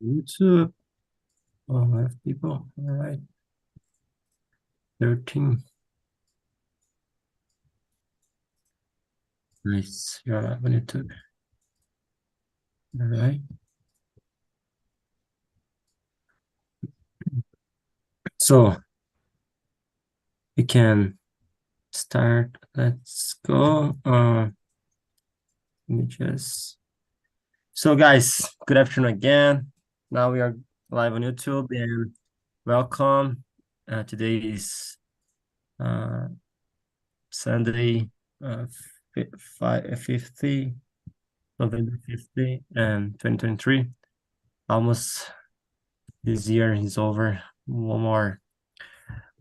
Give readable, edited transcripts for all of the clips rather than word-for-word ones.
YouTube. Oh, I have people. All right. 13. Nice. You're live on YouTube. All right. So we can start. Let's go. Let me just. So guys, good afternoon again. Now we are live on YouTube and welcome. Today is Sunday, 50, November 50, and 2023. Almost this year is over. One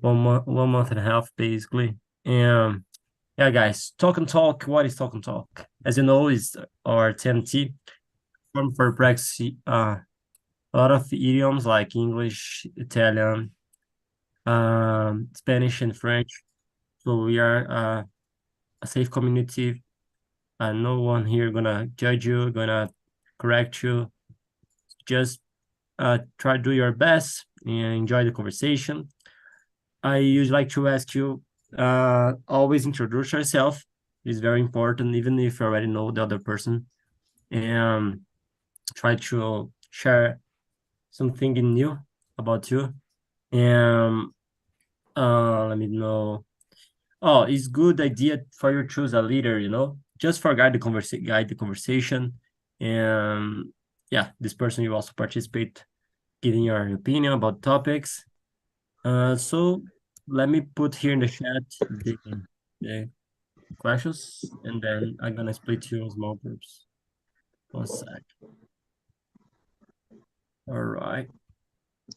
month and a half basically. And yeah, guys, talk and talk. What is talk and talk? As you know, is our TMT form for practice. A lot of idioms like English, Italian, Spanish, and French. So we are a safe community. No one here gonna judge you, gonna correct you. Just try to do your best and enjoy the conversation. I usually like to ask you, always introduce yourself. It's very important, even if you already know the other person, and try to share something new about you. And let me know. Oh, it's good idea for you to choose a leader, just for guide the conversation. And yeah, this person will also participate, giving your opinion about topics. So let me put here in the chat the questions, and then I'm gonna split you in small groups. One sec. All right.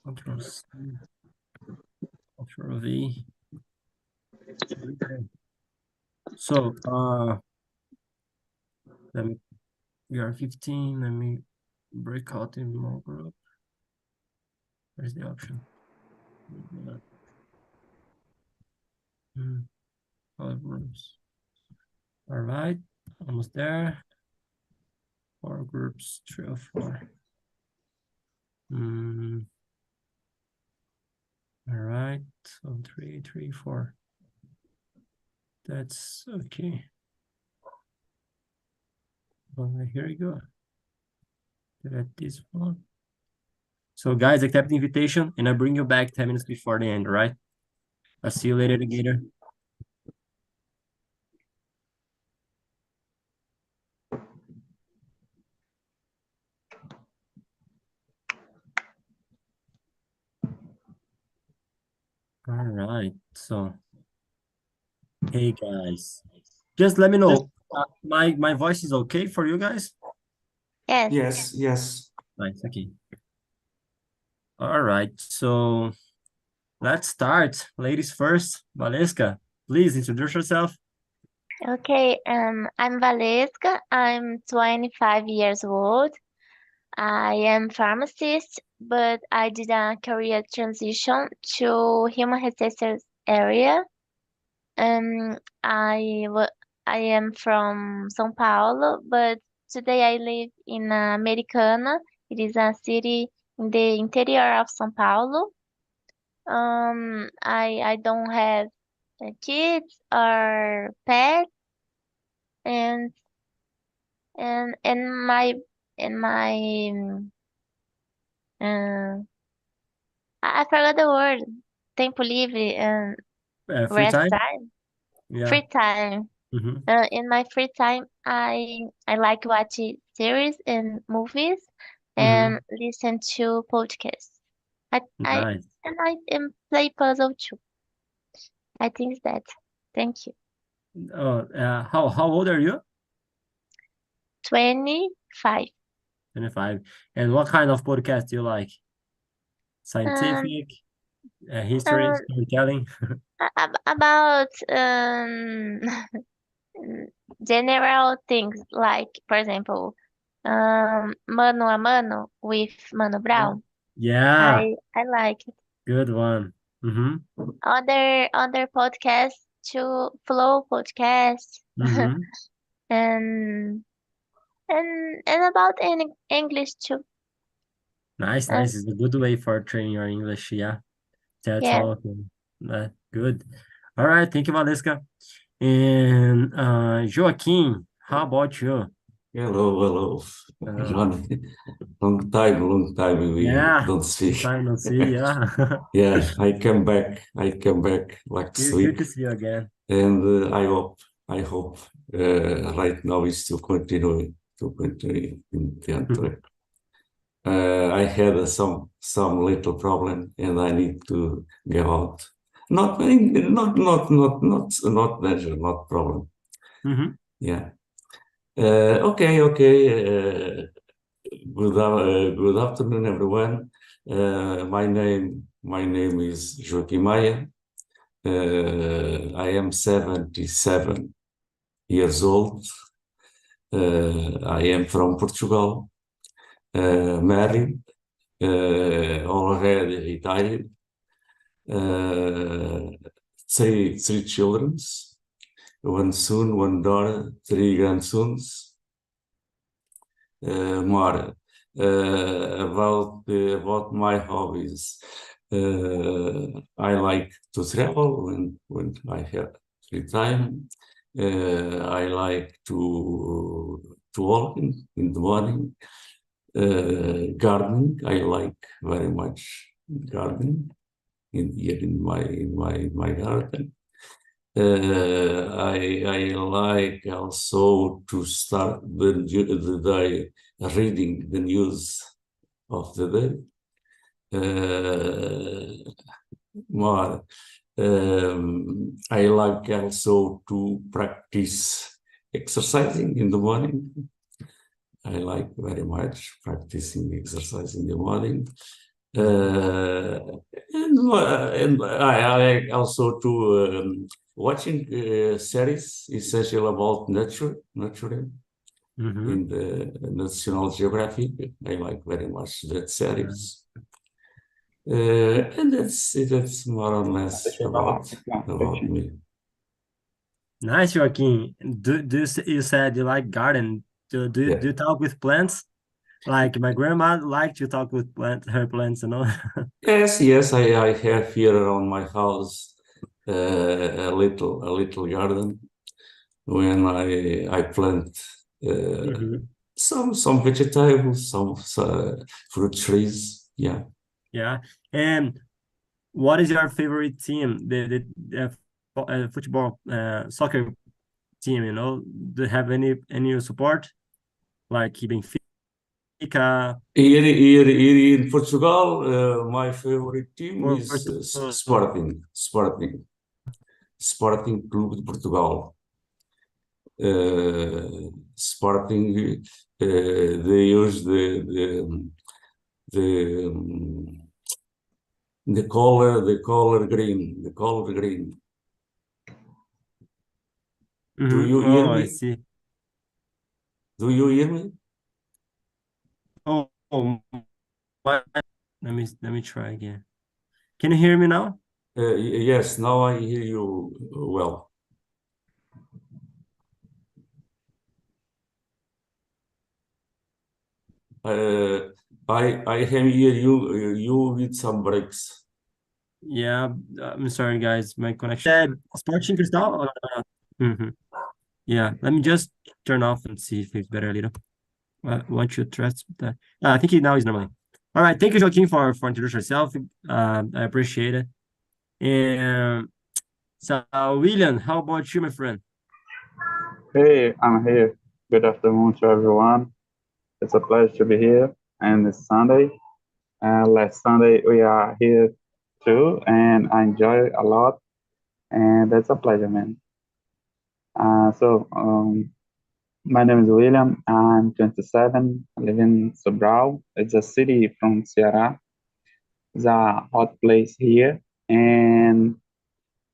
Control C, Control V. Okay. So, we are 15. Let me break out in more group. Where's the option? Five rooms. All right, almost there. 4 groups, 3 or 4. All right, so 3, 4. That's okay. Well, here we go. At this one. So guys, accept the invitation and I'll bring you back 10 minutes before the end, all right? I'll see you later, Gator. All right, so hey guys, just let me know. My voice is okay for you guys? Yes. Yes. Nice, okay. All right, so let's start. Ladies first. Valeska, please introduce yourself. Okay, I'm Valesca. I'm 25 years old. I am pharmacist, but I did a career transition to human resources area. Um, I wa- I am from São Paulo, but today I live in Americana. It is a city in the interior of São Paulo. I don't have kids or pets, and and my uh, I forgot the word. Tempo livre and Free rest time? time. Yeah. Free time. Mm-hmm. In my free time, I like watching series and movies Mm-hmm. and listen to podcasts. I Nice. and I play puzzle too. I think that. Thank you. Oh, how old are you? 25. 25. And what kind of podcast do you like? Um, Scientific, history, um, storytelling? about general things like, for example, mano a mano with Mano Brown. Yeah, I like it. good one. Mm-hmm. Other podcasts to Flow podcast Mm-hmm. and about English too. Nice, Uh, nice. It's a good way for training your English. Yeah, that's yeah. all. Good. All right. Thank you, Valeska. And Joaquin, how about you? Hello, hello. Uh, John, long time we yeah, don't long speak. time no see. Yeah, Yeah, I came back last good week, to see you again. and I hope right now is to continue in the Antwerp. I had some little problem, and I need to go out. Not major, not problem. Mm-hmm. Yeah. Okay. Good afternoon, everyone. My name is Joaquim Maia. I am 77 years old. I am from Portugal, married, already retired. Three children, one son, one daughter, three grandsons. More about my hobbies. I like to travel when I have free time. I like to walk in the morning. Gardening. I like very much gardening here in my garden. I like also to start the day reading the news of the day. More, I like also to practice exercising in the morning. I like very much practicing exercise in the morning. And I like also to watching series, essential about nature Mm-hmm. in the National Geographic. I like very much that series. And that's more or less about me. Nice, Joaquin. You said you like garden? Do Yeah. you talk with plants? Like my grandma liked to talk with her plants, you know? Yes, I have here around my house a little garden when I plant Mm-hmm. some vegetables, some fruit trees. Yeah. Yeah. And what is your favorite team? The football soccer team, you know? Do you have any support? Like Benfica, Here in Portugal, my favorite team is Porto. Sporting Clube de Portugal. Sporting, they use the the color green. Do Mm-hmm. you hear Oh, I me? see. Do you hear me? Oh, my, let me try again. Can you hear me now? Yes, now I hear you well. Uh, I am hear you with some breaks. Yeah, I'm sorry, guys. My connection. Sporting Cristal? Mm-hmm. Yeah, let me just turn off and see if it's better a little. Want you to trust that? I think it now is normally. All right, thank you, Joaquin, for introducing yourself. I appreciate it. And so, William, how about you, my friend? Hey, I'm here. Good afternoon to everyone. It's a pleasure to be here. And it's Sunday. Last Sunday we are here too, and I enjoy it a lot. And that's a pleasure, man. My name is William. I'm 27. I live in Sobral. It's a city from Ceará. It's a hot place here, and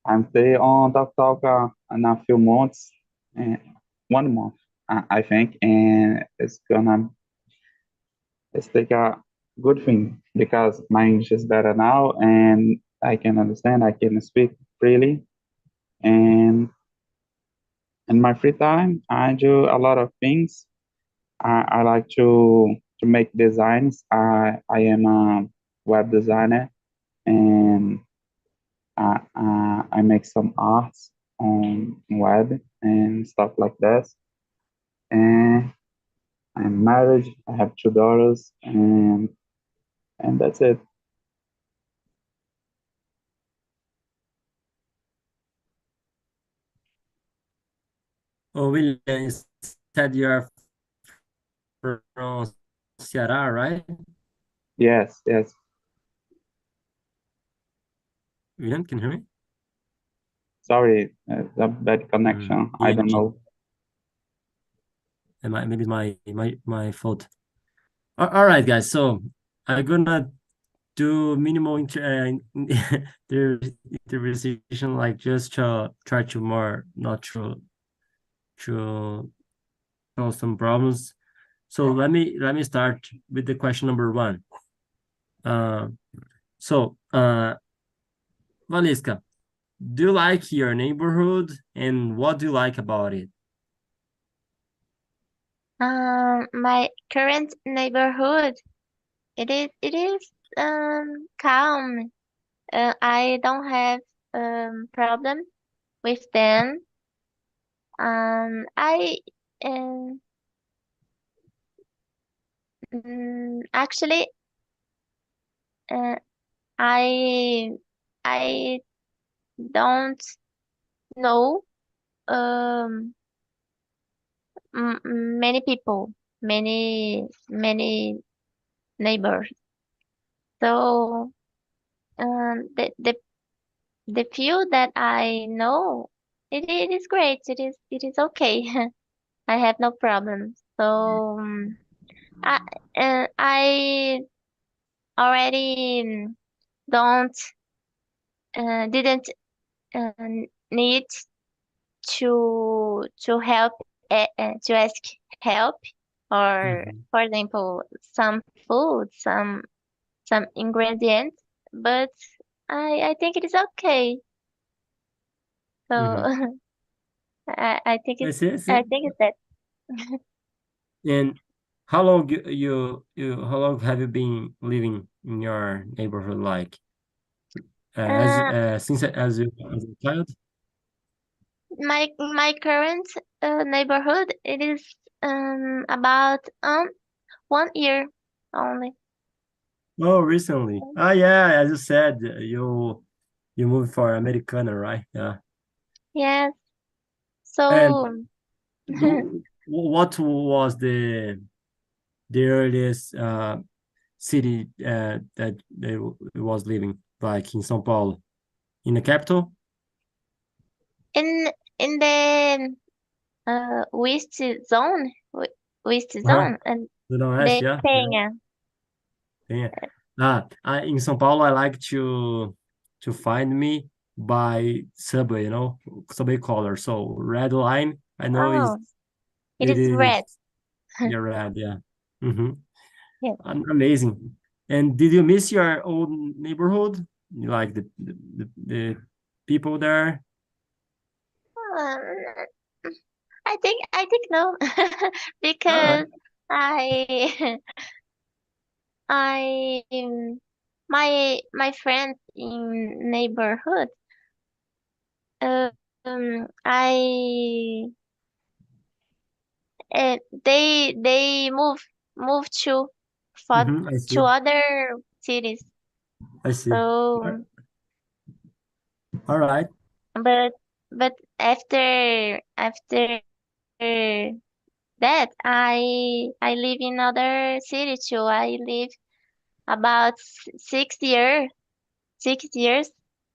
I'm stay on Tok in a few months, and 1 month, I think, and it's like a good thing because my English is better now, and I can understand, I can speak freely, and in my free time, I do a lot of things. I like to to make designs. I am a web designer, and I make some arts on web and stuff like that. And I'm married. I have 2 daughters, and that's it. Oh, William, you said you're from Ceará, right? Yes, yes. William, can you hear me? Sorry, the bad connection. I Yeah, don't know. maybe my fault. All right, guys. So I'm gonna do minimal interpretation, like just to try to more not to solve some problems. So let me start with the question number one. Valisca, do you like your neighborhood and what do you like about it? My current neighborhood, it is calm. I don't have problem with them. I um actually uh, I I don't know um many people, many neighbors. So the few that I know, it is great. It is okay. I have no problem. So I I already don't didn't uh, need to to ask help, or Mhm. for example some food, some ingredients, but I think it is okay. So Mhm. I think I it's see, I I see. think it's that. And how long how long have you been living in your neighborhood, like as uh, since as a child? my current neighborhood, it is about 1 year only. Oh, recently. Oh yeah, as you said, you moved for Americana, right? Yeah. Yes. And So what was the earliest city that they was living, like in São Paulo, in the capital? in the west zone, west Uh-huh. zone, and The Nordeste, the yeah. Yeah. Penha. Yeah. In São Paulo, I like to find me by subway, subway color. So red line, I know Oh, it it is is red. yeah, red, yeah. Mm-hmm. Yes. Amazing. And did you miss your old neighborhood? You like the people there? Um, I think no, All right. because I I my friends in neighborhood, uh, I they move for Mm-hmm, I to see. other cities. I see. So, All right. but but after that, I live in other city too. I live about 6 years, 6 years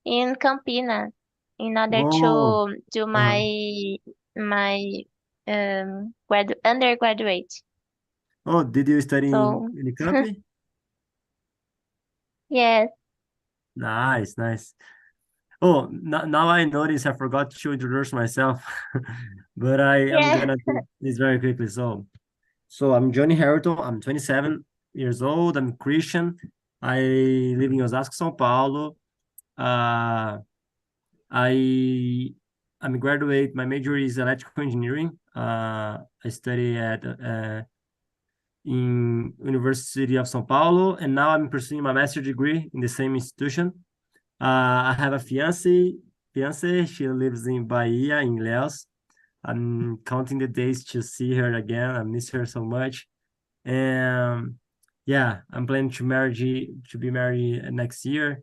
in Campinas in order Oh, to do uh-huh. my undergraduate. Oh, did you study in So Unicamp? yes, Nice, nice. Oh, now I notice I forgot to introduce myself, but I am yeah. gonna do this very quickly. So I'm Johnny Harrington. I'm 27 years old. I'm Christian. I live in Osasco, São Paulo. Uh, I I'm a graduate. My major is electrical engineering. I study at in University of São Paulo, and now I'm pursuing my master's degree in the same institution. I have a fiance. She lives in Bahia, in Ilhéus. I'm counting the days to see her again. I miss her so much. And yeah, I'm planning to be married next year.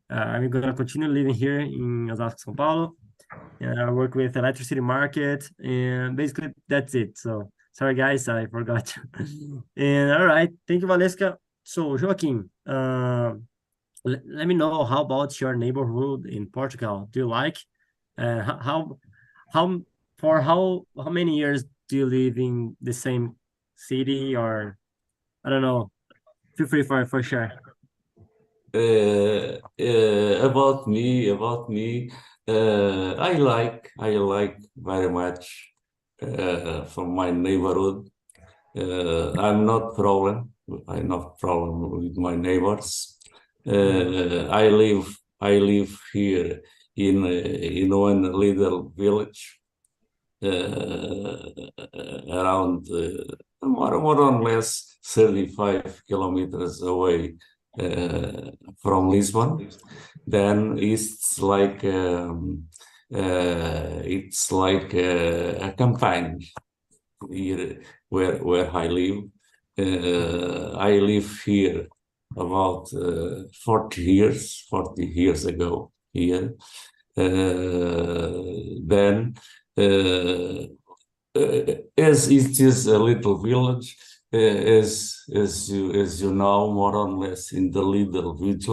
I'm gonna continue living here in Osasco, São Paulo, and I work with electricity market, and basically that's it. So sorry guys, I forgot. And all right, thank you, Valesca. So Joaquim, let me know, how about your neighborhood in Portugal? Do you like? How for how many years do you live in the same city, or I don't know? Feel free for sure. About me, I like very much from my neighborhood. I'm not problem with my neighbors. I live here in one little village around more or less 35 kilometers away from Lisbon. Then it's like a campaign here where I live. I live here about 40 years ago here. Then as it is a little village, as you know, more or less in the little village,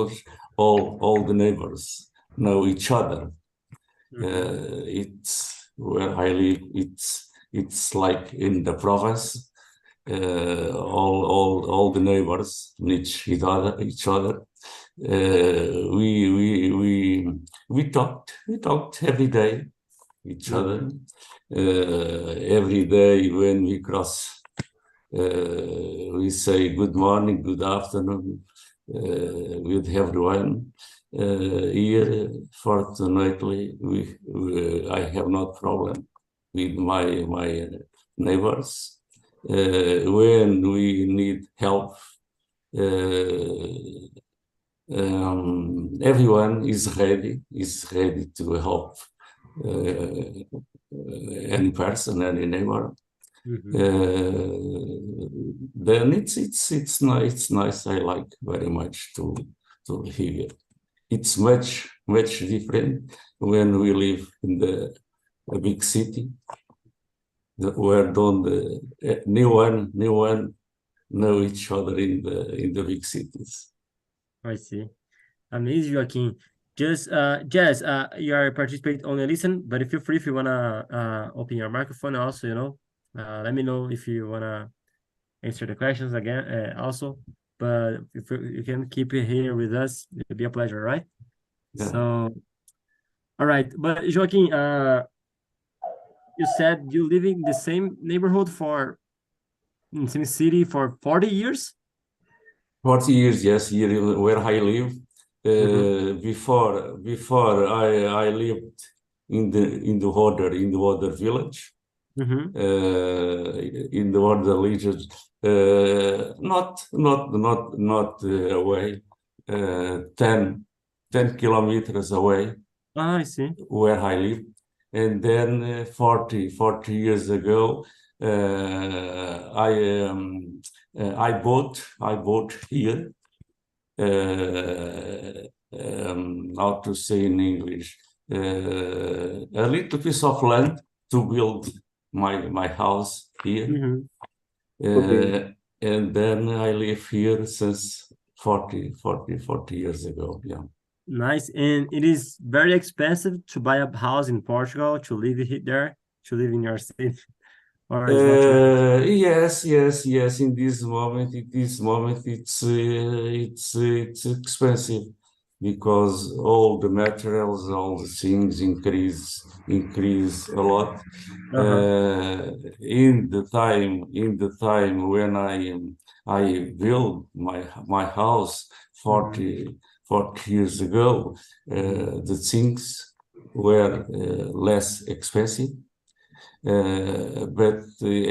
all the neighbors know each other. It's where I live. It's like in the province. All the neighbors need each other. We talked every day each other. Every day when we cross, we say good morning, good afternoon with everyone. Here, fortunately, I have no problem with my neighbors. When we need help, everyone is ready to help any person, any neighbor. Then it's nice. I like very much to live here. It's much different when we live in a big city, where don't no one know each other in the big cities. I see. Amazing, Joaquim. Just Jazz, you are participate only listen, but feel free if you wanna open your microphone also, let me know if you wanna answer the questions again also. But if you can keep it here with us, it'll be a pleasure, right? Yeah. So all right. But Joaquim, you said you live in the same neighborhood in same city for 40 years? 40 years, yes, here where I live. Before I lived in the other village. In the other village, not away, 10 kilometers away. I see. Where I live. And then 40 years ago, I bought here. How to say in English? A little piece of land to build my house here. Okay. And then I live here since 40 years ago. Yeah. Nice. And it is very expensive to buy a house in Portugal, to live there, to live in your city, or is not too much? Yes. In this moment, it's expensive because all the materials, all the things increase a lot. In the time when I built my house 40 years ago, the things were less expensive. But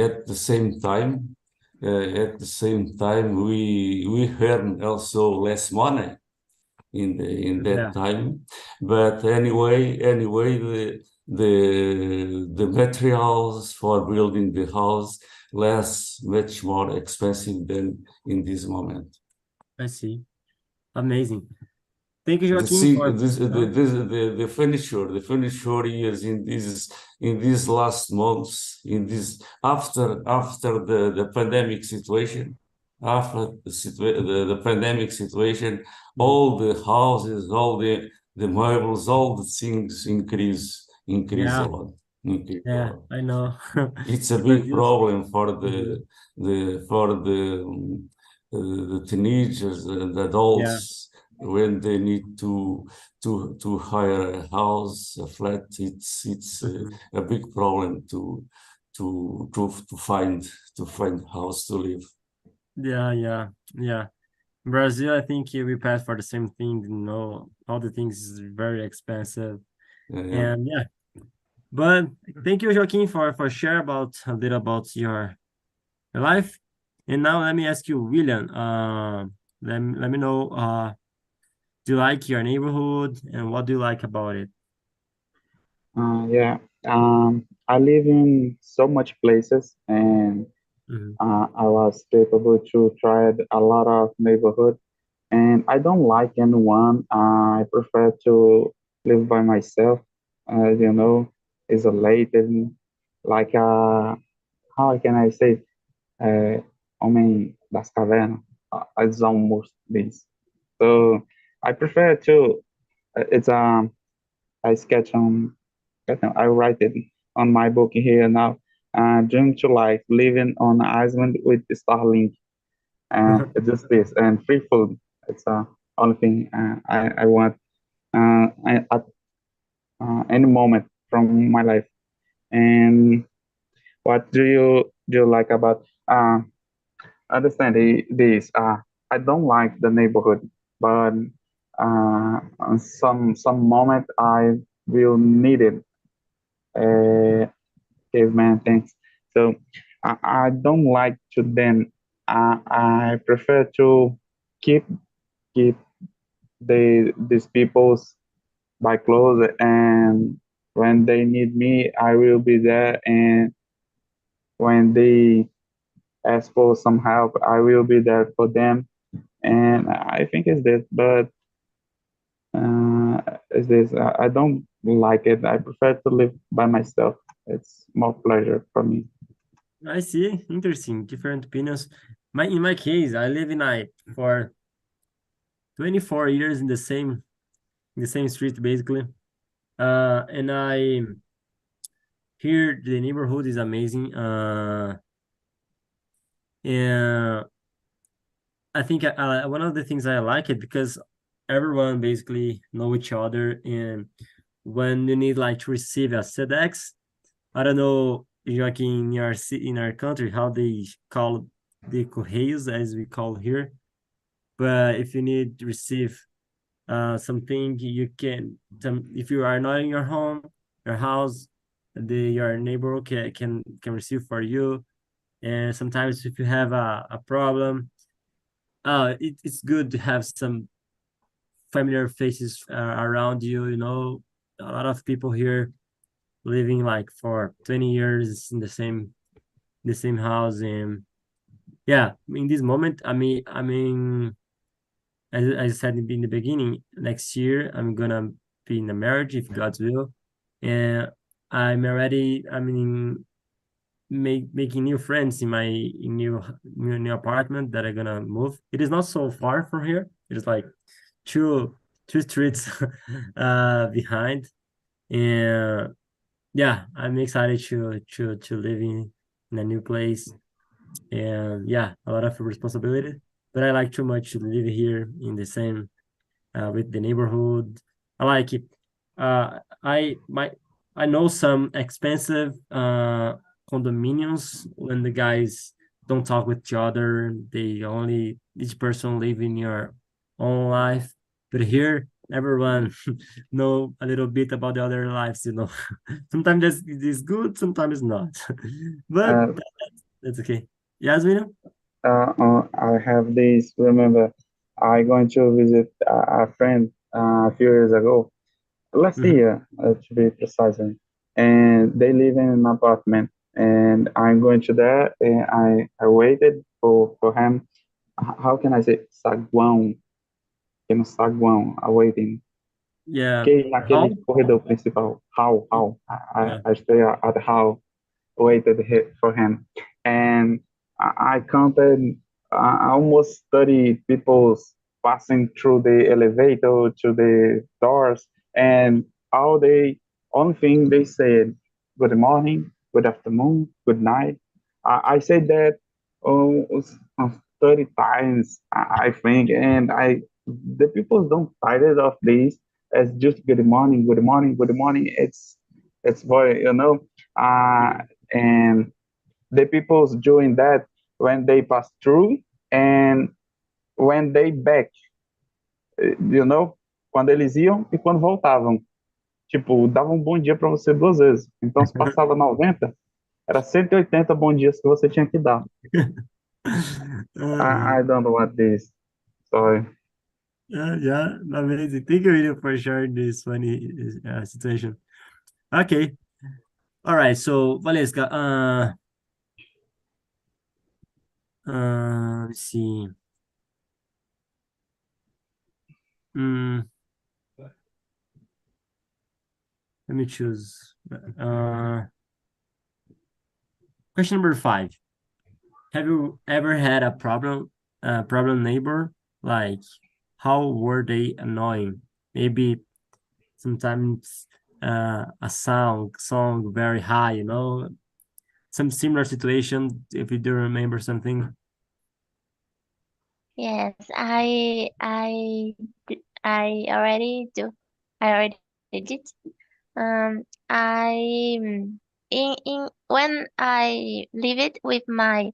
at the same time, at the same time, we earn also less money in that Yeah, time. But anyway, the materials for building the house much more expensive than in this moment. I see. Amazing. Thank you, The Joaquin, see for the furniture years in these last months in this after the pandemic situation, the pandemic situation, all the houses, all the meubles, all the things increase a yeah, lot, increase a yeah, lot. I know. It's a big Brazil's. problem for Mhm. the teenagers and Yeah. adults when they need to hire a house, a flat. It's Mhm. a big problem to find house to live. Yeah, yeah, yeah. Brazil, I think we passed for the same thing, all the things is very expensive. Yeah. And yeah, but thank you, Joaquin, for share about a little about your life. And now let me ask you, William, let me know, do you like your neighborhood and what do you like about it? Yeah. I live in so much places, and Mhm. I was capable to try a lot of neighborhood. And I don't like anyone. I prefer to live by myself. Isolated. Like how can I say? Homem das cavernas. It's almost this. So I prefer to. It's I sketch on. I write it on my book here now. Dream to life, living on an island with Starlink. It's just this and free food. It's the only thing I want at any moment from my life. And what do you like about understand this? I don't like the neighborhood, but on some moment I will need it. Caveman things. So I don't like to then. I prefer to keep keep these people's by close, and when they need me, I will be there. And when they ask for some help, I will be there for them. And I think it's this, but it's this. I don't like it. I prefer to live by myself. It's more pleasure for me. I see. Interesting. Different opinions. In my case, I live in for 24 years in the same street basically. And I here the neighborhood is amazing. And I think one of the things I like it because everyone basically know each other, and when you need like to receive a SEDEX, I don't know, like in our country how they call the correios as we call here, but if you need to receive something you can if you are not in your home, your house, your neighbor can receive for you. And sometimes if you have a problem, it's good to have some familiar faces around you, a lot of people here living like for 20 years in the same house. And yeah, in this moment, I mean, as I said in the beginning, next year I'm gonna be in a marriage if God's will, and I'm already, I mean, making new friends in my new apartment that I'm gonna move. It is not so far from here. It is like two two streets behind, and yeah, I'm excited to live in a new place. And yeah, a lot of responsibility, but I like too much to live here in the same with the neighborhood. I like it. I know some expensive condominiums when the guys don't talk with each other. They only each person live in your own life. But here, everyone know a little bit about the other lives. Sometimes it's good, sometimes not. But Uh, that's okay. Yes, William? I have this. Remember, I going to visit a friend a few years ago, last Mhm. year, to be precise, and they live in an apartment. And I'm going to there, and I waited for him. How can I say saguão? Que no saguão, waiting. Yeah. Que naquele How? corredor principal. How? Yeah. I stay at the hall, waited for him, and I counted almost 30 people passing through the elevator to the doors, and all they one thing they said, "Good morning, good afternoon, good night." I said that uh, 30 times, I think, and I the people don't tired of this as just good morning, good morning, good morning. It's boy, uh, and the people's doing that when they pass through and when they back, quando eles iam e quando voltavam. Tipo, dava um bom dia para você duas vezes. Então, se passava 90, era 180 bom dias que você tinha que dar. Uh-huh. I don't know what this. Sorry. Yeah, amazing. Thank you, William, for sharing this funny situation. Okay. All right. So, Valesca, let's see. Mm, let me choose. Question number 5. Have you ever had a problem neighbor? Like, how were they annoying? Maybe sometimes a song very high, some similar situation, if you do remember something. Yes, I already do. I already did. I in when I lived with my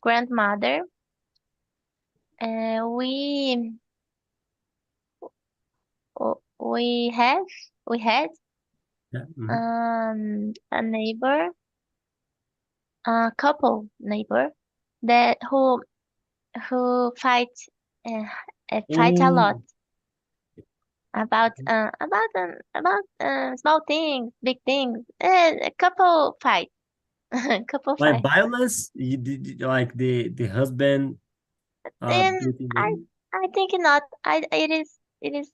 grandmother, we we have we had Yeah. Mhm. a neighbor, a couple neighbor that who uh, fight a lot Oh, about small things, big things, a couple fight, couple like fight. violence, you did like the husband Then beating I the I think not. It is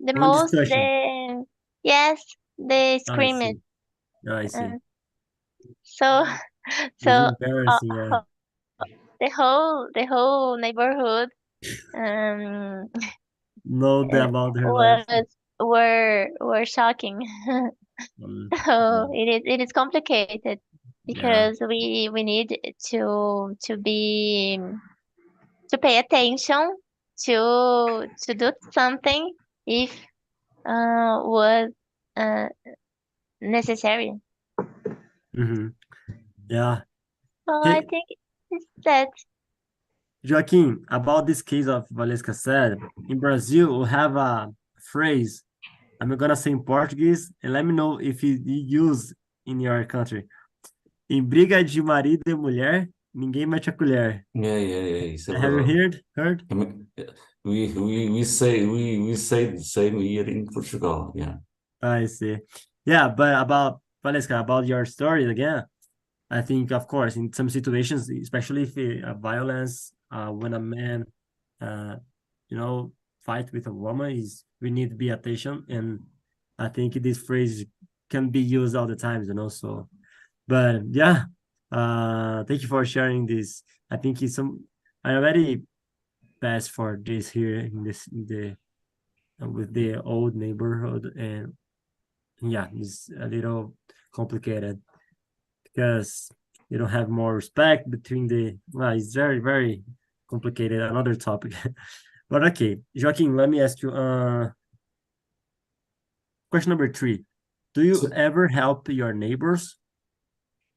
the one most discussion. the yes they I scream it. see. I Uh, see. so It's so embarrassing, yeah. the whole neighborhood um Know that about her life. was were shocking. So Yeah. it is complicated Yeah. because we need to be to pay attention to do something if was uh, necessary. Mm-hmm. Yeah. So I Hey, think it's that. Joaquim, about this case of Valesca said, in Brazil, we have a phrase, I'm gonna say in Portuguese, and let me know if you use in your country. Em briga de marido e mulher, ninguém mete a colher. Yeah, isso é Have you verdade. heard? We say the same here in Portugal. Yeah. I see. Yeah, but about Valesca, about your story again, I think, of course, in some situations, especially if violence, when a man, uh, fight with a woman, is we need to be attention, and I think this phrase can be used all the times. So, but yeah, thank you for sharing this. I think I already passed for this here in the with the old neighborhood, and yeah, it's a little complicated because you don't have more respect between well, it's very, very complicated, another topic. But okay, Joaquin, let me ask you question number 3. Do you So, ever help your neighbors?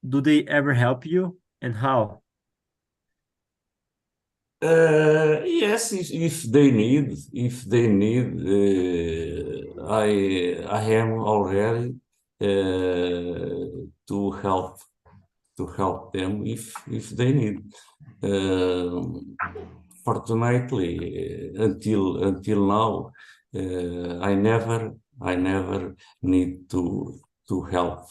Do they ever help you, and how? yes, if they need, I am already to help help them if they need. Fortunately, until now, I never need to help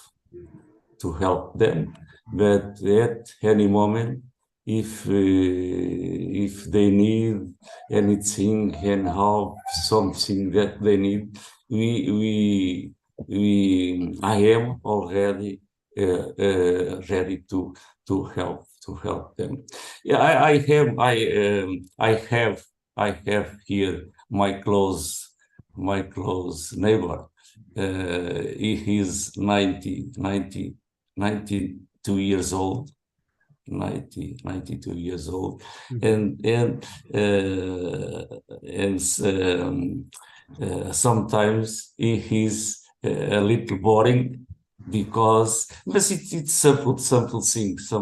them, but at any moment, if they need anything and have something that they need, I am already ready to help them. Yeah, I have here my close neighbor. He is 92 years old. 92 years old, and sometimes it is a little boring because but it's simple things.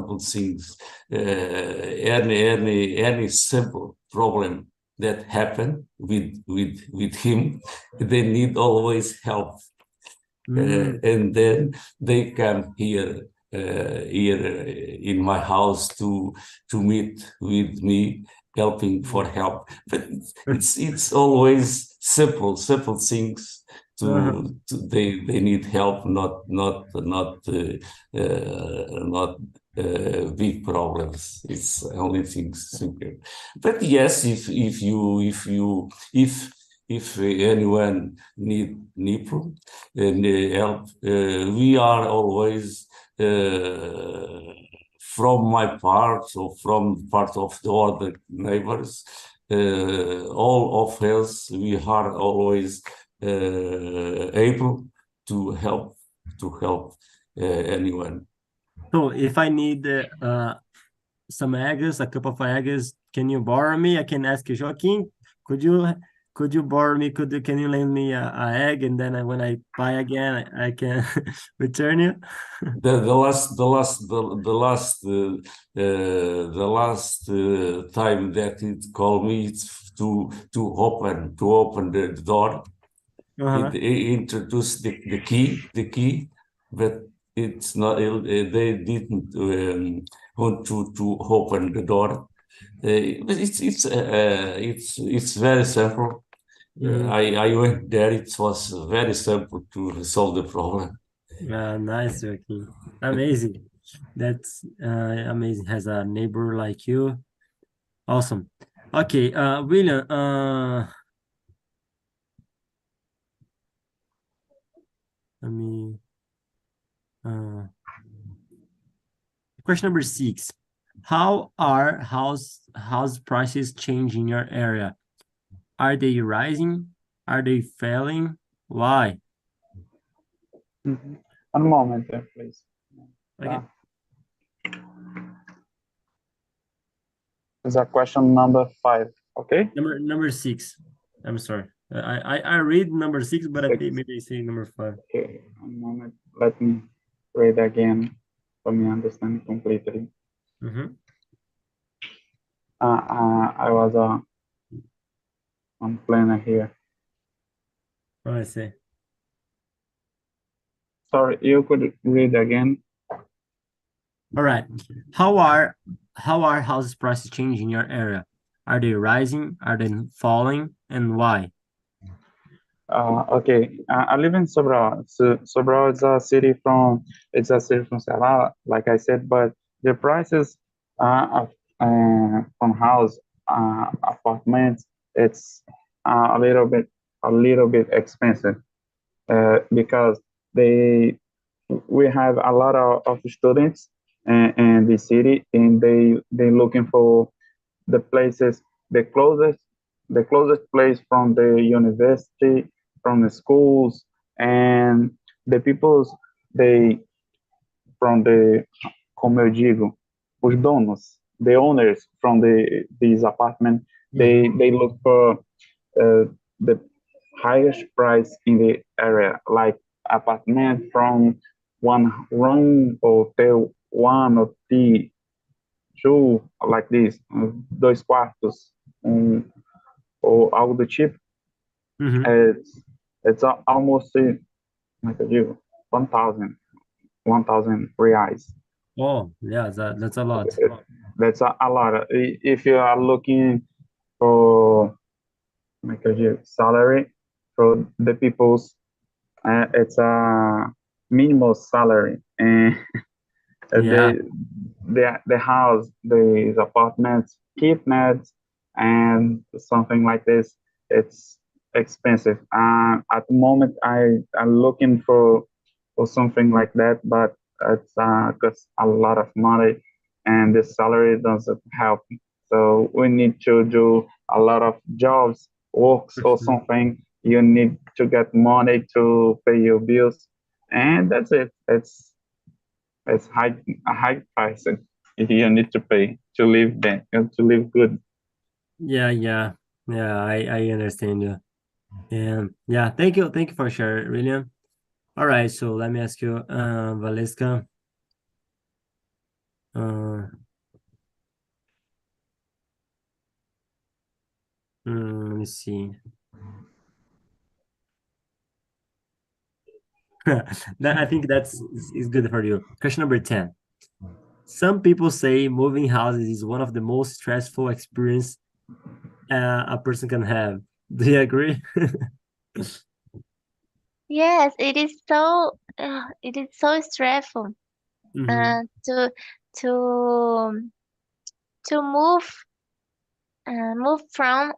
Any simple problem that happen with him, they need always help. And then they come here in my house to meet with me, helping for help. But it's always simple things. They need help, not big problems. It's only things simple. But yes, if anyone need help, we are always from my part or from part of the other neighbors, all of us, we are always able to help anyone. So if I need some eggs, a cup of eggs, can you borrow me? I can ask Joaquin, could you borrow me? Can you lend me a egg, and then when I buy again, I can return you? The last time that it called me, it's to open the door. It introduced the key, but it's not. They didn't want to open the door. But it's very simple. I went there. It was very simple to resolve the problem. Nice, Joaquin. Amazing. That's amazing. Has a neighbor like you. Awesome. Okay, William. Let me. Question number 6. How are house prices changing in your area? Are they rising? Are they falling? Why? One moment, please. Okay. Is that question number 5? Okay. Number 6. I'm sorry. I read number 6, but maybe I say number 5. Okay. One moment. Let me read again for me understand completely. I was on planner here. Oh, I see. Sorry, you could read again. All right. How are house prices changing in your area? Are they rising? Are they falling? And why? Okay. I live in Sobral. So Sobral is a city from Ceará, like I said, but the prices from house apartments, it's a little bit expensive because we have a lot of students in the city, and they looking for the places, the closest place from the university, from the schools, and the people's, they from the, como eu digo, os donos, the owners from these apartments, they look for the highest price in the area, like apartment from one room or one or two, like this, dois quartos, ou algo do tipo. It's almost, como é que eu digo, 1,000 reais. Oh, yeah, that's a lot. That's a lot. If you are looking for like a salary for the people's, it's a minimal salary, and Yeah. the house, the apartments, kitnets, and something like this, it's expensive. At the moment, I'm looking for something like that, but it's costs a lot of money, and the salary doesn't help. So we need to do a lot of jobs, works, or Mhm. something. You need to get money to pay your bills, and that's it. It's a high price if you need to pay to live then and to live good. Yeah, yeah. Yeah, I understand you. And yeah, thank you for sharing, William. All right, so let me ask you, Valeska. Uh, let me see. That I think is good for you. Question number 10. Some people say moving houses is one of the most stressful experience a person can have. Do you agree? Yes, it is so stressful Mm-hmm. uh, to to to move from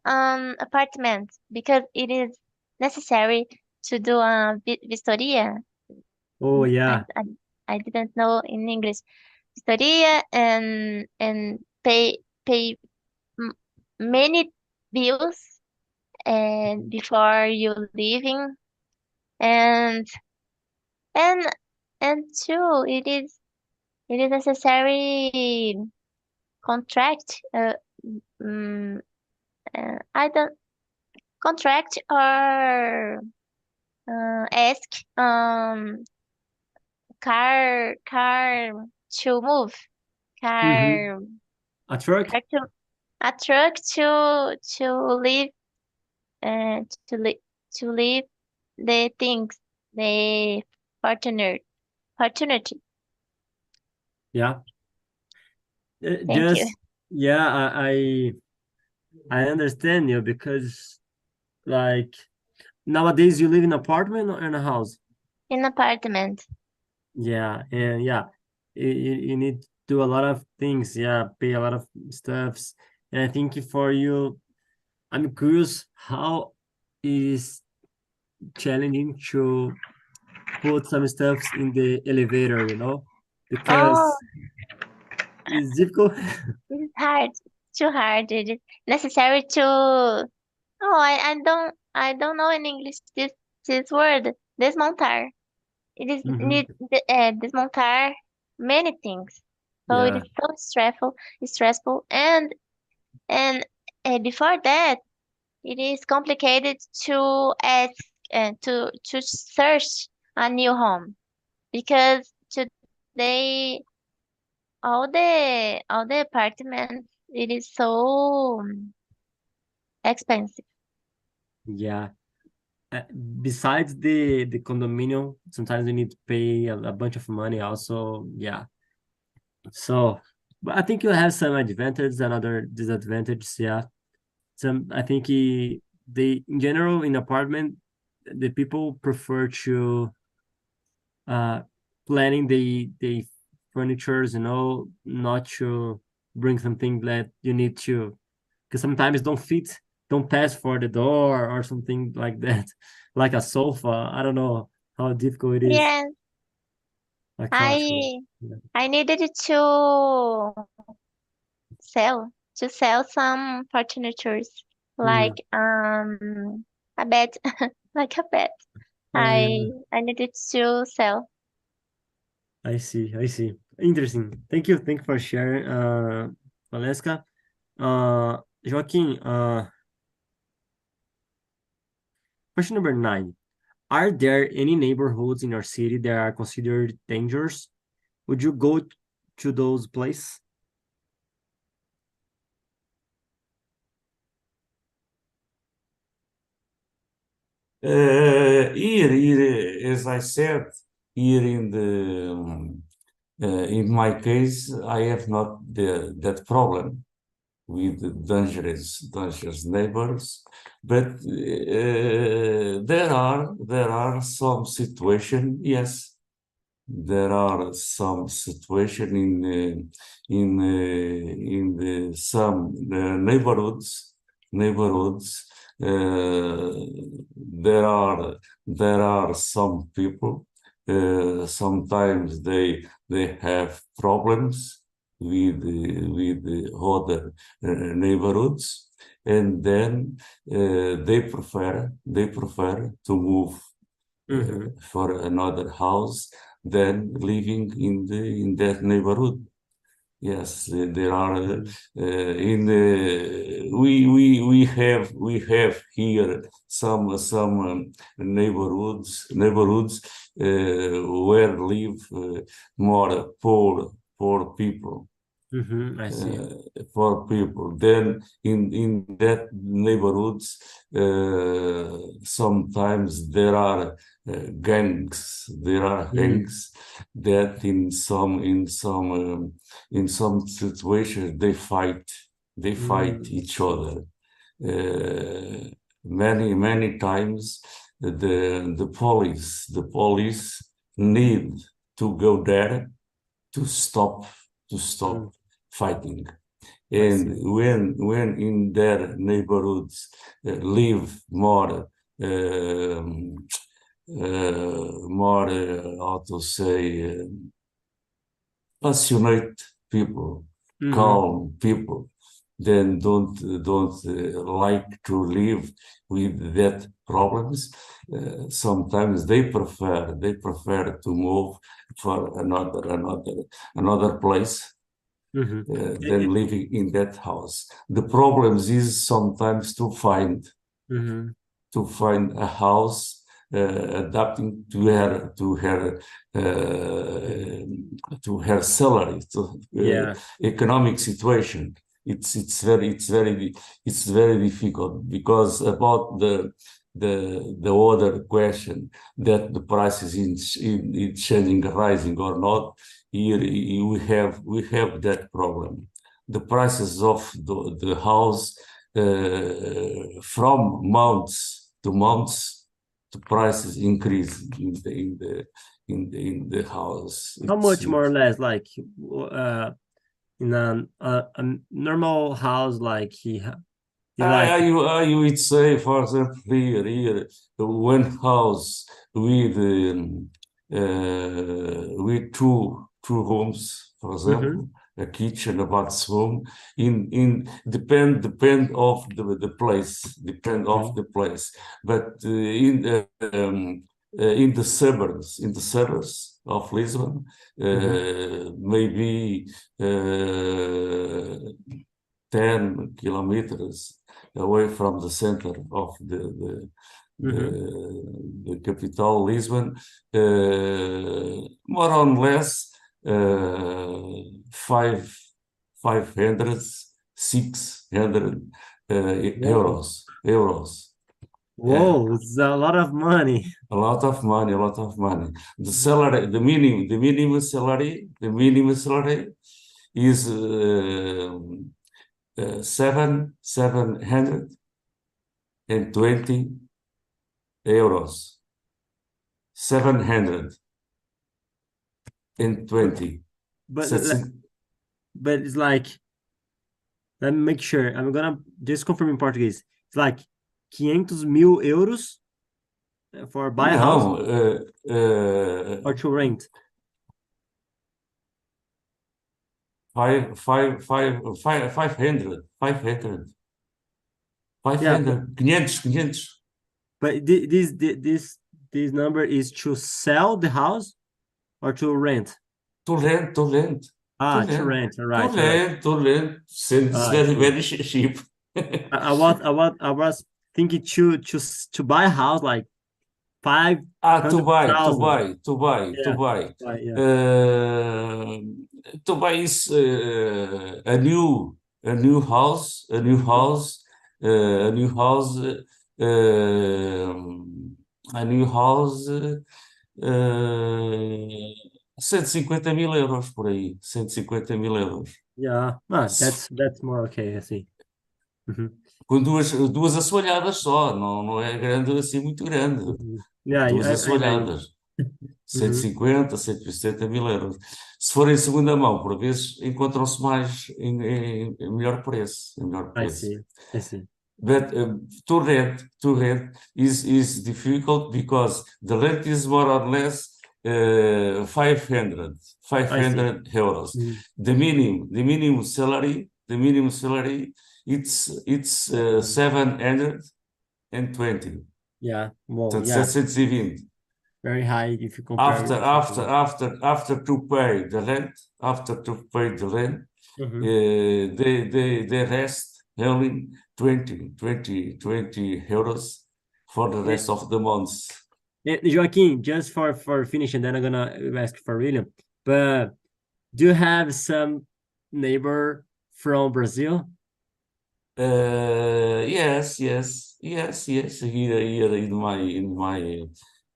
apartment because it is necessary to do a vistoria. Oh I, yeah. I I didn't know in English vistoria and pay m- many bills and before you leaving and and and two it is necessary contract mm, I don't contract or ask car to move Mm-hmm. car A truck? car to a truck to leave to leave to leave the things the partner opportunity. Yeah. Thank you. Just yeah, I understand you because like nowadays you live in apartment or in a house. In apartment. Yeah, and yeah, you need to do a lot of things. Yeah, pay a lot of stuffs. And I think for you, I'm curious how it is challenging to put some stuffs in the elevator, Oh, because it's difficult. it is hard. Too hard. It is necessary to. Oh, I don't know in English this word. Desmontar. It is Hmm. need desmontar many things. So it is Yeah. so stressful, and before that, it is complicated to ask to search a new home because today all the apartments it is so expensive. Yeah. Uh, Besides the condominium, sometimes you need to pay a bunch of money also. Yeah. So, but I think you have some advantages and other disadvantages. Yeah. Some I think they in general in apartment the people prefer to uh planning the furnitures, not to bring something that you need to, because sometimes don't pass for the door or something like that, like a sofa. I don't know how difficult it is. Yes, A couch. I Yeah. I needed to sell some furnitures like Mm, a bed like a bed. yeah, I needed to sell. I see. I see. Interesting. Thank you for sharing, Valeska. Joaquin, question number 9. Are there any neighborhoods in your city that are considered dangerous? Would you go to those places? Here, as I said, here in In my case, I have not that problem with dangerous neighbors, but there are some situation, yes, there are some situation in some neighborhoods. There are some people. Sometimes they have problems with the other neighborhoods, and then they prefer to move for another house than living in that neighborhood. Yes, there are we have here some neighborhoods where live more poor people. I see. For people. Then in that neighborhoods, sometimes there are gangs. There are gangs that in some situations they fight each other. Many times the police need to go there to stop fighting. And when in their neighborhoods live more how to say passionate people, calm people, then don't like to live with that problems. Sometimes they prefer to move for another place than living in that house. The problems is sometimes to find a house adapting to her salary, to economic situation. It's very difficult, because about the other question that the price is in changing, rising or not, here we have that problem. The prices of the house from months to months, the prices increase in the house. How much more or less, like in a normal house, like I would say, for example, here one house with two rooms, for example, a kitchen, a bathroom. In depend of the place, But in the suburbs of Lisbon, maybe 10 kilometers away from the center of the capital, Lisbon, more or less 500, 600 euros. Whoa, it's a lot of money. A lot of money. The salary, the minimum salary is 720 euros. 720. But it's like, let me make sure. I'm gonna just confirm in Portuguese. It's like 500,000 euros for buy a house or to rent. 500. 500. But this number is to sell the house or to rent? To rent. To rent, right. To rent. It's very cheap. I was thinking to buy a house, like 500,000. To buy. To buy is a new house. 150 mil euros por aí, 150 mil euros. Yeah, that's more okay, I see. Com duas assoalhadas só, não é grande assim, muito grande. Yeah, Duas I imagine. assoalhadas. 150, 170 mil euros. Se for em segunda mão, por vezes encontram-se mais em melhor preço. Em melhor I preço. see. I see. But to rent is difficult because the rent is more or less 500 euros. Mhm. The minimum salary it's 720. Yeah, well, Portanto, yeah, 720. very high if you compare it. After to pay the rent, Mhm. they rest only 20 euros for the rest of the months. Joaquin, just for finishing, then I'm gonna ask for William. But do you have some neighbor from Brazil? Yes. Here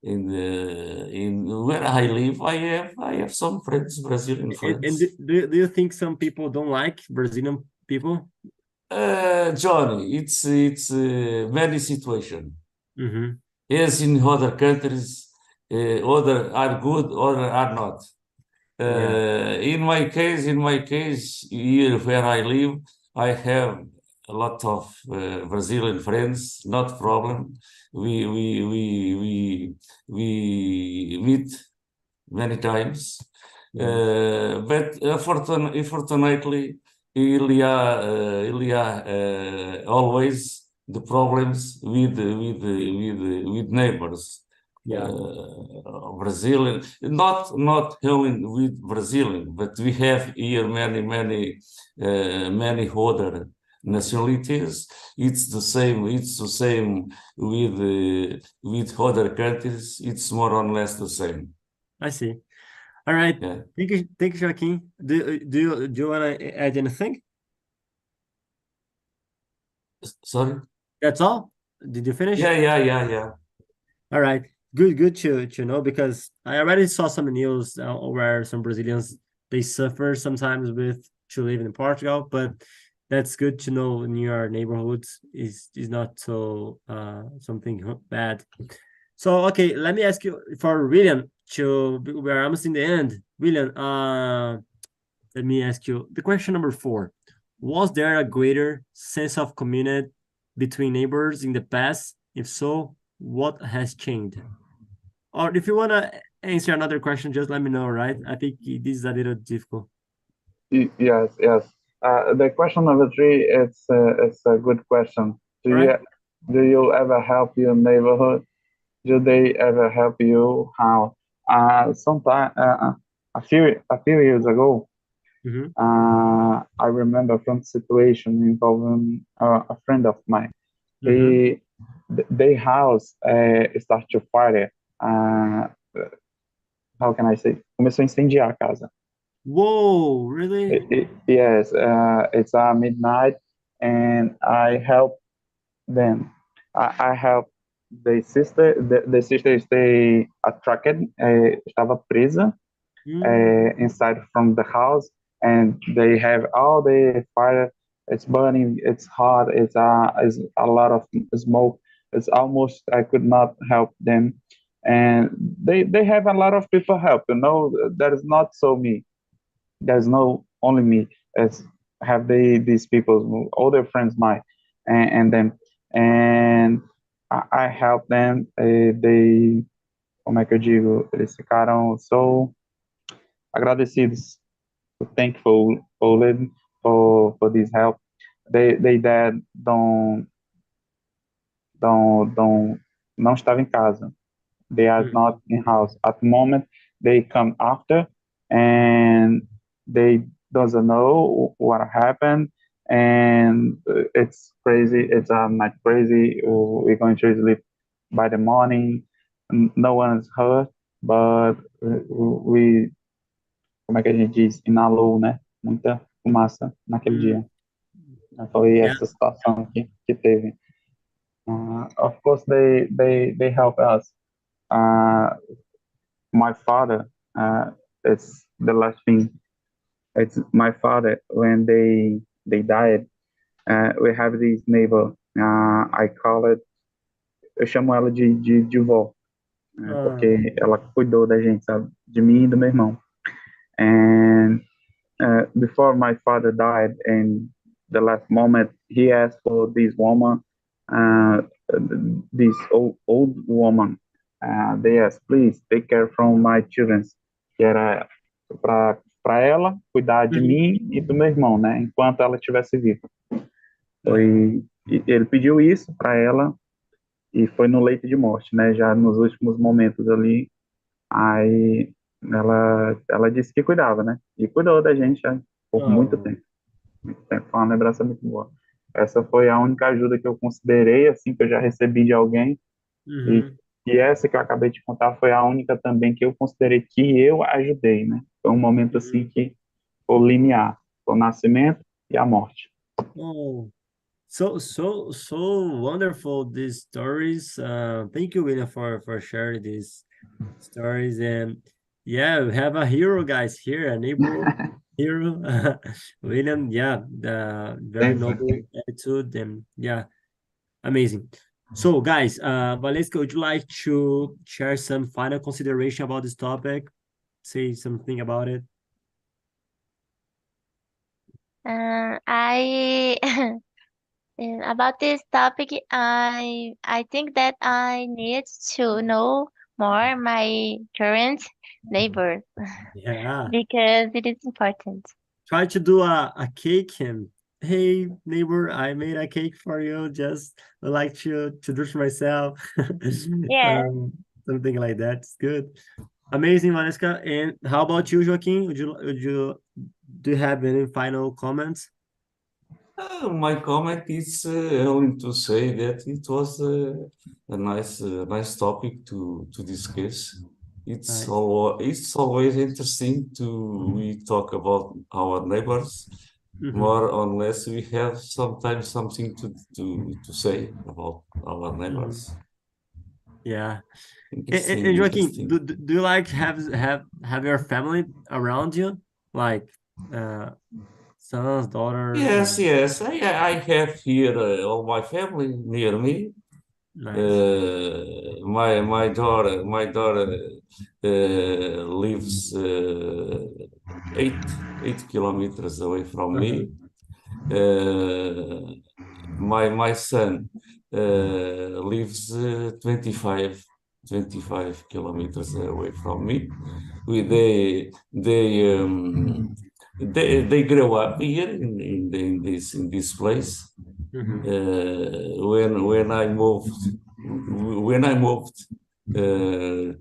in where I live, I have some friends, Brazilian And friends. do you think some people don't like Brazilian people? Johnny, it's many situation. Mm-hmm. As in other countries, other are good, other are not. Yeah. In my case, here where I live, I have a lot of Brazilian friends. Not problem. We meet many times, but unfortunately, always the problems with neighbors. Yeah. Brazilian, not only with Brazilian, but we have here many other nationalities. It's the same with other countries. It's more or less the same. I see. All right. Yeah. Thank you, Joaquin. Do you want to add anything? Sorry? That's all? Did you finish? Yeah. All right. Good to know, because I already saw some news where some Brazilians, they suffer sometimes with to live in Portugal, but that's good to know in your neighborhoods is not so something bad. So okay, let me ask you for William. We're almost in the end. William, let me ask you the question number 4. Was there a greater sense of community between neighbors in the past? If so, what has changed? Or if you want to answer another question, just let me know, right? I think this is a little difficult. Yes. The question number 3, it's a good question. All right. Do you ever help your neighborhood? Do they ever help you? How? Sometime a few years ago, Mm-hmm. I remember from situation involving a friend of mine. Mm-hmm. They house start to fire. Uh, how can I say? Começou a incendiar a casa. Whoa, really? Yes, it's midnight, and I help them. I help the sister. The sister stay attracted, estava presa inside from the house, and they have all the fire. It's burning. It's hot. It's a lot of smoke. It's almost I could not help them, and they have a lot of people help. That is not so me. There's no only me. It's have these people, all their friends, mine, and them, and I help them. They, como é que eu digo? Eles ficaram so agradecidos, thankful for this help. They dad não estava em casa. They are not in house at the moment. They come after, and they doesn't know what happened, and it's crazy. It's not crazy. We're going to sleep by the morning. No one's hurt, but we, como é que a gente diz, inalou, né? Muita fumaça naquele dia. Foi Yeah. essa situação que teve. Of course, they help us. My father, it's the last thing. It's my father when they died. We have this neighbor. I call it. Eu chamo ela de vó, né, porque ela cuidou da gente, sabe? De mim e do meu irmão. And before my father died, in the last moment, he asked for this woman, this old woman. They asked, please take care from my children. Que era para ela cuidar de mim e do meu irmão, né? Enquanto ela estivesse viva. Ele pediu isso para ela e foi no leito de morte, né? Já nos últimos momentos ali, aí ela disse que cuidava, né? E cuidou da gente já por muito tempo. Muito tempo. Foi uma lembrança muito boa. Essa foi a única ajuda que eu considerei, assim, que eu já recebi de alguém. E essa que eu acabei de contar foi a única também que eu considerei que eu ajudei, né? Foi um momento, assim, que foi linear. Foi o nascimento e a morte. Oh, so wonderful, these stories. Thank you, William, for sharing these stories. And yeah, we have a hero, guys, here, a neighbor hero. William, yeah, the very noble attitude, and yeah, amazing. So, guys, Valeska, would you like to share some final consideration about this topic? Say something about it. I about this topic, I think that I need to know more my current neighbor Yeah. because it is important. Try to do a cake and hey neighbor, I made a cake for you. Just would like to introduce myself. Yeah. Something like that. It's good. Amazing, Vanesca. And how about you, Joaquin? Do you have any final comments? My comment is only to say that it was a nice topic to discuss. It's always interesting we talk about our neighbors. More or less, we have sometimes something to say about our neighbors. Yeah. And Joaquin, do you like have your family around you, like sons, daughters? Yes. I have here all my family near me. Nice. My daughter lives 8 kilometers away from me. My son lives 25 kilometers away from me. They grow up here in this place. When I moved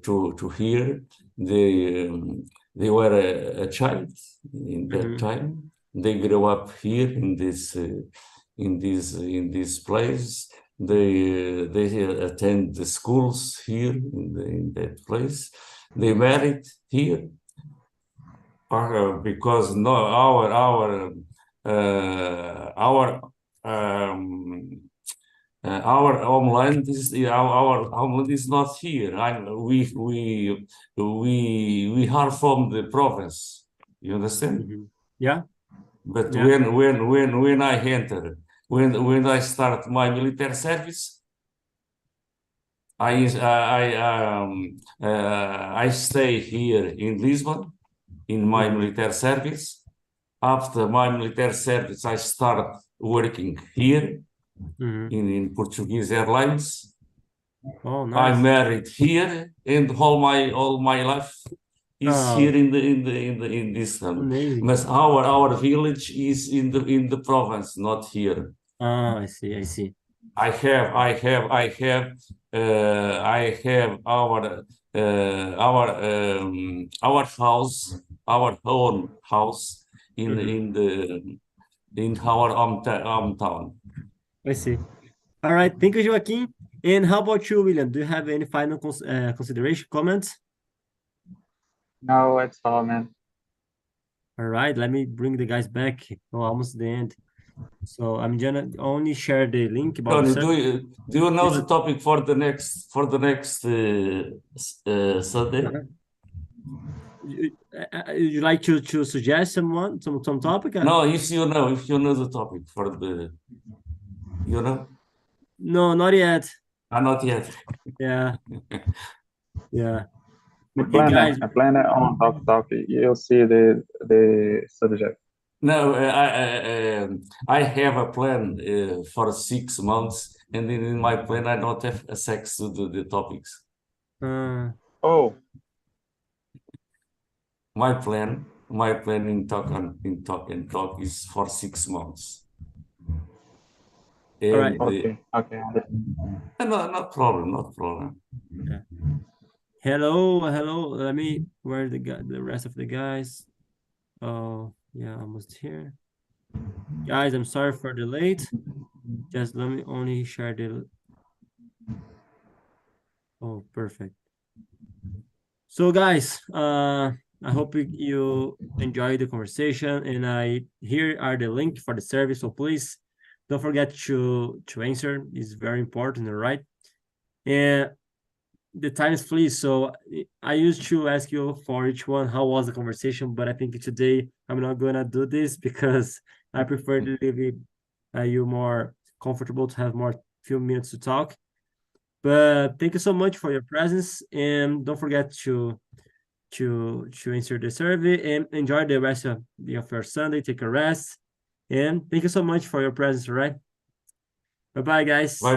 to here, they were a child in that time. They grew up here in this place. They attend the schools here in that place. They married here because no our homeland is not here. We are from the province. You understand? Yeah. But when I enter, when I start my military service, I stay here in Lisbon in my military service. After my military service, I start working here in Portuguese Airlines. Oh, nice. I married here, and all my life is here in this country. But our village is in the province, not here. I see. I have our house, our own house in our hometown. I see. All right, thank you, Joaquin. And how about you, William? Do you have any final consideration, comments? No, it's all, man. All right, let me bring the guys back. Oh, almost the end. So I'm gonna only share the link about Tony, do you know the topic for the next Sunday? you like to suggest some topic? No, if you know the topic for the, No, not yet. not yet. Yeah. Yeah. I Okay, guys. plan it on Talk. You'll see the subject. No, I have a plan for 6 months, and in my plan I don't have access to the topics. Oh, My plan in talk is for 6 months. All right. okay. No problem. Yeah. Hello. Let me, where the rest of the guys? Oh, yeah, almost here. Guys, I'm sorry for the late. Just let me only share the. Oh, perfect. So, guys, I hope you enjoyed the conversation, and here are the link for the service. So please don't forget to answer. It's very important, all right? And the time is flees, so I used to ask you for each one how was the conversation, but I think today I'm not gonna do this because I prefer to leave you more comfortable to have more few minutes to talk. But thank you so much for your presence, and don't forget to answer the survey and enjoy the rest of your Sunday. Take a rest, and thank you so much for your presence. All right, bye bye, guys. Bye.